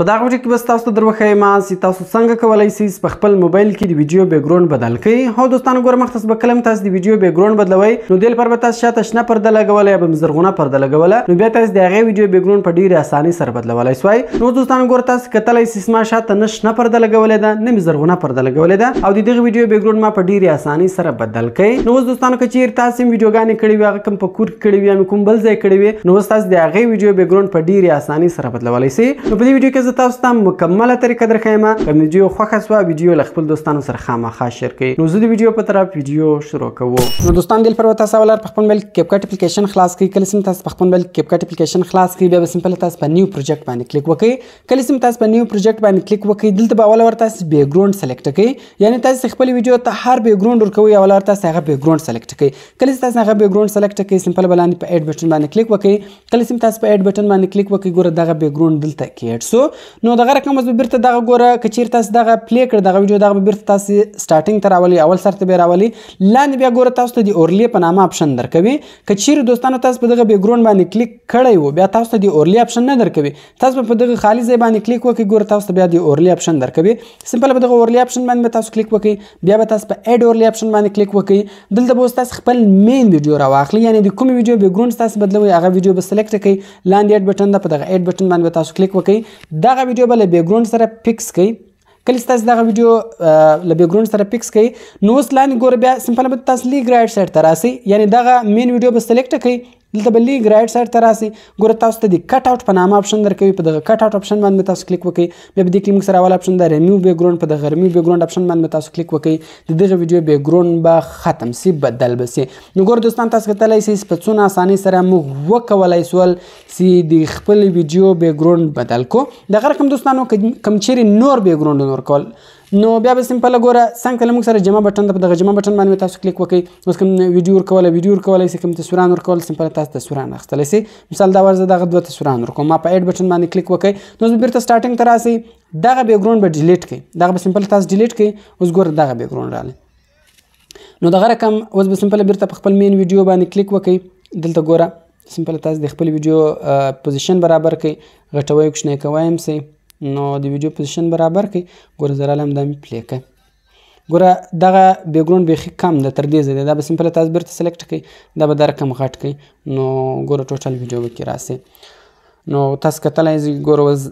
په دا ویډیو کې بس تاسو ته دروښیم چې تاسو څنګه کولای شئ په خپل موبایل کې د ویډیو بیک ګراوند بدل کړئ. هو دوستانو ګوره مختص به کلم تاسو د ویډیو بیک ګراوند بدلوي نو دې لپاره به تاسو شاته شنه پرده لګوله یا به زرغونه پرده لګوله نو بیا تاسو د هغې ویډیو بیک ګراوند په ډېرې اسانۍ سره بدلولی شوی. نو دوستانو ګوره تاسو کتلی شئ چې ما شاته نه شنه پرده لګولې ده نه مې زرغونه پرده لګولې ده او د دغه ویډیو بیک ګراوند ما په ډېرې اسانۍ سره بدل کړئ. نو اوس دوستانو که چیرې تاسو هم ویډیوګانې کړې وي هغه کوم په کور کې کړې وي یا کوم بل ځای کړې وي نو اوس تاسو د هغې ویډیو بیک ګراوند په ډېرې اسانۍ سره بدلولی شئ. نو په دې ویډیو کې زه تاسو ته مکمله طریقه درښیم. که ویډیو خوښه شوه ویډیو له خپل دوستانو سره خامخا شیر کړئ. نو زه د ویډیو په طرف ویډیو شروع کوو. نو دوستان دې لپاره تاسو اول په خپل موبایل کې کیپ کټ اپلیکیشن خلاص کړئ. کله چې تاسو په خپل موبایل کې کیپ کټ اپلیکیشن خلاص کړئ بیا به سمپل تاسو په نیو پروجیکټ باندې کلیک وکړئ. کله چې تاسو په نیو پروجیکټ باندې کلیک وکړئ دلته به اول ورته تاسو بیک ګراوند سلیکټ کړئ. یعنی تاسو خپل ویډیو ته هر بیک ګراوند ورکوئ اول ورته تاسو هغه بیک ګراوند سلیکټ کړئ. کله چې تاسو هغه بیک ګراوند سلیکټ کړئ سمپل بلاندې په اډ بټن باندې کلیک وکړئ. کله چې تاسو په اډ بټن باندې کلیک وکړئ ګوره دغه بیک ګراوند دلته کې اډ سو. نو دغه رقم به بیرته دغه ګوره که چیرې تاسو دغه پلی کړ دغه ویډیو دغه به بیرته تاسو سټارټینګ ته راولي اول سر ته به راولي لاندې بیا ګوره تاسو ته د اورلی په نامه اپشن درکوي. که چیرې دوستانو تاسو په دغه بیک ګراوند باندې کلیک کړی وو بیا تاسو ته د اورلی اپشن نه درکوي تاسو په دغه خالی ځای باندې کلیک وکړئ ګوره تاسو ته بیا د اورلی اپشن درکوي. سمپل به دغه اورلی اپشن باندې تاسو کلیک وکړئ بیا به تاسو په اډ اورلی اپشن باندې کلیک وکړئ. دلته به تاسو خپل مین ویډیو راواخلئ یعنی د کوم ویډیو بیک ګراوند تاسو بدلوي هغه ویډیو به سلیکټ کړئ. لاندې اډ بټن ده په دغه اډ بټن باندې تاسو کلیک وکړئ دغه ویډیو به له بیک ګراوند سره فکس کړئ. کله چې تاسو دغه ویډیو له بیک ګراوند سره فکس کړئ نو اوس لاندې ګوره بیا سمپل به تاسو لیګ رایټ سایډ ته راسئ یعنی دغه مین ویډیو به سلیکټ کړئ. دلته به لیګ رایټ سایډ ته راسئ ګوره تاسو ته د کټ آوټ په نامه اپشن درکوي په دغه کټ آوټ اپشن باندې تاسو کلیک وکړئ. بیا به دې کې موږ سره اول اپشن ده ریموو بیک ګراوند په دغه ریموو بیک ګراوند اپشن باندې تاسو کلیک وکړئ د دغه ویډیو بیک ګراوند به ختم سي بدل به سي. نو ګوره دوستان تاسو کتلی شئ په څونه اسانۍ سره موږ وکولی سول چې د خپل ویډیو بیک ګراوند بدل کړو. دغه رقم دوستانو کوم چیرې نور بیک ګراوندونه ورکول نو بیا به سمپل ګوره څنګه له موږ سره جمع بټن ده په دغه جمع بټن باندې تاسو کلیک وکړئ. اوس کوم ویډیو ورکولی شئ کوم تصویران ورکول سمپل تاسو تصویران اخیستلی شئ. مثال دا ورځ دغه 2 تصویران ورکوم ما په اډ بټن باندې کلیک وکړئ نو بیرته سټارټینګ ته راسئ دغه بیک ګراوند به ډیلیټ کړئ دغه به سمپل تاسو ډیلیټ کړئ. اوس ګوره دغه بیک ګراوند راغلی نو دغه رقم اوس به سمپل بیرته په خپل مین ویډیو باندې کلیک وکړئ. دلته ګوره سمپل تاسو د خپل ویډیو پوزیشن برابر کړئ غټوئ کوچنی کوئ هم سئ نو د ویډیو پوزیشن برابر کړئ ګوره زه راغلی هم دا مې پلی کړئ. ګوره دغه بیک ګراوند بیخي کم ده تر دې ځای دی دا به سمپل تاسو بیرته سلیکټ کړئ دا به دا رقم غټ کړئ نو ګوره ټوټل ویډیو به کې راسئ. نو تاسو کتلی شئ ګوره اوس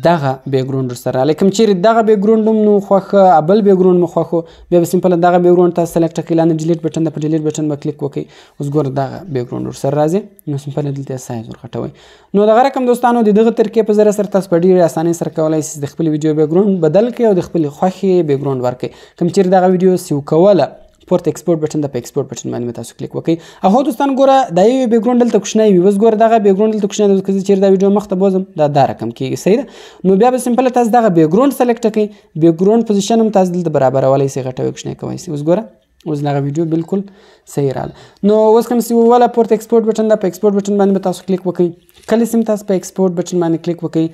دغه بیک ګراوند ورسره راغلی کوم چیرې دغه بیک ګراوند هم نو خوښه بل بیک ګراوند مو خوښ بیا به سمپل دغه بیک ګراوند تاسو سلیکټ کړئ لاندې ډیلیټ بټن ده په ډیلیټ بټن به کلیک وکړئ. اوس ګوره دغه بیک ګراوند ورسره راځي نو سمپل دلته سایز ورغټوئ. نو دغه رقم دوستانو د دغه طریقې په ذریعه سره تاسو په ډېرې اسانۍ سره کولی شئ د خپل ویډیو بیک ګراوند بدل کړئ او د خپلې خوښې بیک ګراوند ورکړئ. کوم چیرې دغه ویډیو سیو کوله پورته ایکسپورټ بټن ده په ایکسپورټ بټن باندې تاسو کلیک وکړئ. او دوستان ګوره دا یو بیک ګراوند دلته کوچنی وي اوس ګوره دغه بیک ګراوند دلته کوچنی دی که زه چیرې دا ویډیو مخته بوځم دا رقم کېږي صحیح ده. نو بیا به سمپل تاسو دغه بیک ګراوند سلیکټ کړئ بیک ګراوند پوزیشن هم تاسو دلته برابرولی شئ غټوئ کوچنی کوئ شئ. اوس ګوره اوس دغه ویډیو بالکل صحیح راغله. نو اوس کوم چې وله پورته ایکسپورټ بټن ده په ایکسپورټ بټن باندې به تاسو کلیک وکړئ. کله چې تاسو په ایکسپورټ بټن باندې کلیک وکړئ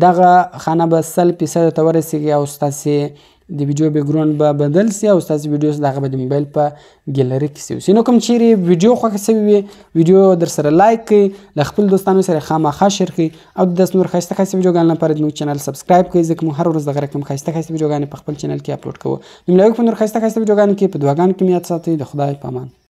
دغه خانه به 100% ته ورسیږي او ستاسې د ویډیو بیک ګراوند به بدل سي او ستاسو ویډیوز دغه به د موبایل په ګیلري کې سیو سي. نو کوم چیرې ویډیو خوښه سوي وي ویډیو در سره لایک کړئ له خپل دوستانو سره خامخا شیر کړئ او داسې نور ښایسته ښایسته ویډیوګانو لپاره زموږ چینل سبسکرایب کړئ ځکه موږ هر ورځ دغه رقم ښایسته ښایسته ویډیوګانې په خپل چینل کې اپلوډ کوو. نو ملاوي په نور ښایسته ښایسته ویډیوګانو کې په دعاګانو کې مې یاد ساتئ. د خدای په امان.